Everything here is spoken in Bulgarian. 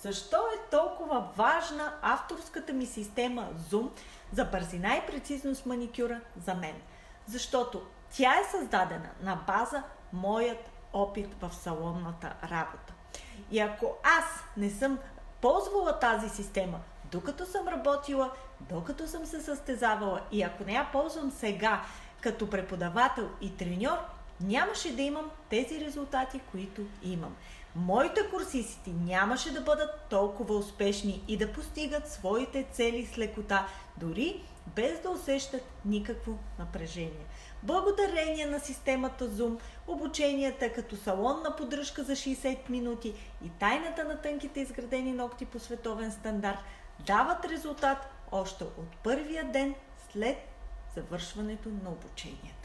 защо е толкова важна авторската ми система Zoom за бързина и прецизност маникюра за мен. Защото тя е създадена на база моят опит в салонната работа. И ако аз не съм ползвала тази система, докато съм работила, докато съм се състезавала и ако не я ползвам сега като преподавател и треньор, нямаше да имам тези резултати, които имам. Моите курсисти нямаше да бъдат толкова успешни и да постигат своите цели с лекота, дори без да усещат никакво напрежение. Благодарение на системата Zoom, обученията като салонна поддръжка за 60 минути и тайната на тънките изградени ногти по световен стандарт дават резултат още от първия ден след завършването на обучението.